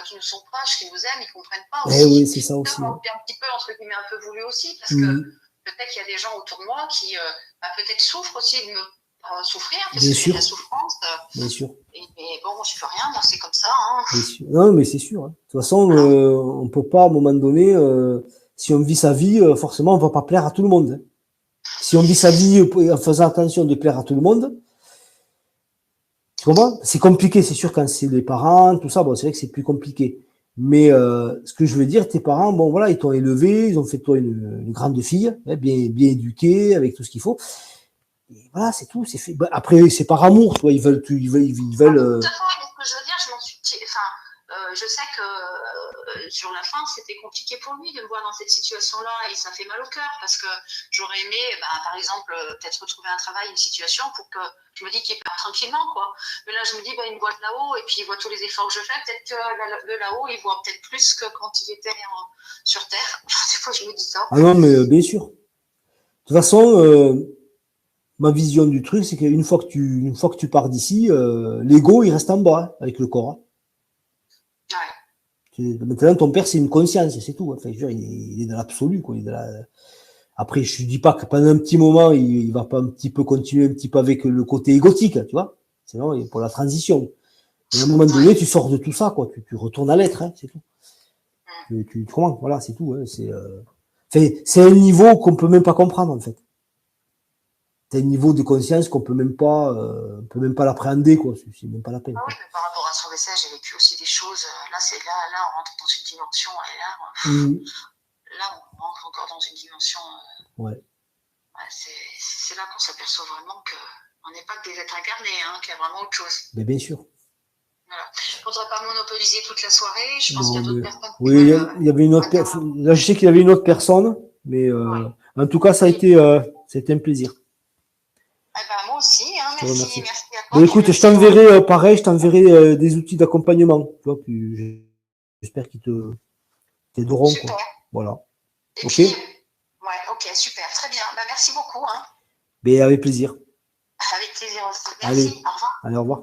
[SPEAKER 2] qui nous sont proches, qui nous aiment, ils comprennent pas
[SPEAKER 1] Eh oui,
[SPEAKER 2] aussi.
[SPEAKER 1] c'est ça
[SPEAKER 2] Ça,
[SPEAKER 1] aussi.
[SPEAKER 2] moi,
[SPEAKER 1] Hein.
[SPEAKER 2] j'ai un petit peu entre guillemets un peu voulu aussi, parce que
[SPEAKER 1] Mmh.
[SPEAKER 2] peut-être qu'il y a des gens autour de moi qui peut-être souffrent aussi de me souffrir, parce
[SPEAKER 1] Bien
[SPEAKER 2] qu'il y a de
[SPEAKER 1] sûr,
[SPEAKER 2] la souffrance.
[SPEAKER 1] bien sûr.
[SPEAKER 2] Mais bon, moi je fais rien, moi c'est comme ça. Hein.
[SPEAKER 1] Bien sûr. Non, mais c'est sûr. Hein. De toute façon,
[SPEAKER 2] Voilà.
[SPEAKER 1] on peut pas, à un moment donné, si on vit sa vie, forcément, on va pas plaire à tout le monde. Hein. Si on vit sa vie en faisant attention de plaire à tout le monde, tu comprends? C'est compliqué, c'est sûr, quand c'est les parents, tout ça, bon, c'est vrai que c'est plus compliqué. Mais ce que je veux dire, tes parents, bon, voilà, ils t'ont élevé, ils ont fait de toi une grande fille, hein, bien éduquée, avec tout ce qu'il faut. Et voilà, c'est tout, c'est fait. Bah, après, c'est par amour, toi, ils veulent.
[SPEAKER 2] Tout à fait, ce que je veux dire, je m'en suis. Enfin, je sais que sur la fin, c'était compliqué pour lui de me voir dans cette situation-là et ça fait mal au cœur parce que j'aurais aimé, par exemple, peut-être retrouver un travail, une situation pour que je me dis qu'il part tranquillement, quoi. Mais là, je me dis, il me voit de là-haut et puis il voit tous les efforts que je fais. Peut-être que de là-haut, il voit peut-être plus que quand il était sur Terre. Des fois, je me dis ça.
[SPEAKER 1] Ah non, mais bien sûr. De toute façon, ma vision du truc, c'est une fois que tu pars d'ici, l'ego, il reste en bas, hein, avec le corps. Hein.
[SPEAKER 2] Ouais.
[SPEAKER 1] Maintenant, ton père, c'est une conscience, c'est tout. Hein. Enfin, je veux dire, il est dans l'absolu, quoi. Après, je dis pas que pendant un petit moment, il va pas un petit peu continuer un petit peu avec le côté égotique, tu vois. C'est vraiment pour la transition. Et à un moment donné, tu sors de tout ça, quoi. Tu retournes à l'être, hein, c'est tout. Tu comprends, voilà, c'est tout. Hein. C'est un niveau qu'on peut même pas comprendre, en fait. C'est un niveau de conscience qu'on on peut même pas l'appréhender, quoi. C'est même pas la peine.
[SPEAKER 2] Ah
[SPEAKER 1] Quoi.
[SPEAKER 2] oui, mais par rapport à son décès, j'ai vécu aussi des choses. Là, on rentre dans une dimension, et
[SPEAKER 1] Mmh.
[SPEAKER 2] là, on rentre encore dans une dimension.
[SPEAKER 1] Ouais.
[SPEAKER 2] C'est là qu'on s'aperçoit vraiment qu'on n'est pas que des êtres incarnés, hein, qu'il y a vraiment autre chose.
[SPEAKER 1] Mais bien sûr.
[SPEAKER 2] Voilà. Je ne voudrais pas monopoliser toute la soirée. Je pense
[SPEAKER 1] Non,
[SPEAKER 2] qu'il y a d'autres
[SPEAKER 1] mais...
[SPEAKER 2] personnes qui
[SPEAKER 1] Oui,
[SPEAKER 2] veulent.
[SPEAKER 1] il y avait une autre personne. Là, je sais qu'il y avait une autre personne, mais
[SPEAKER 2] Oui.
[SPEAKER 1] en tout cas, ça a été un plaisir.
[SPEAKER 2] Moi aussi, hein,
[SPEAKER 1] Je te remercie.
[SPEAKER 2] merci à
[SPEAKER 1] Bon,
[SPEAKER 2] toi.
[SPEAKER 1] écoute, je t'enverrai, pareil, je t'enverrai des outils d'accompagnement. Tu vois, j'espère qu'ils t'aideront, quoi.
[SPEAKER 2] Super.
[SPEAKER 1] Voilà.
[SPEAKER 2] Et
[SPEAKER 1] Ok?
[SPEAKER 2] puis, ouais, ok, super, très bien. Merci beaucoup. Hein.
[SPEAKER 1] Mais avec plaisir.
[SPEAKER 2] Avec plaisir aussi.
[SPEAKER 1] Allez,
[SPEAKER 2] Merci, au revoir.
[SPEAKER 1] allez, au revoir.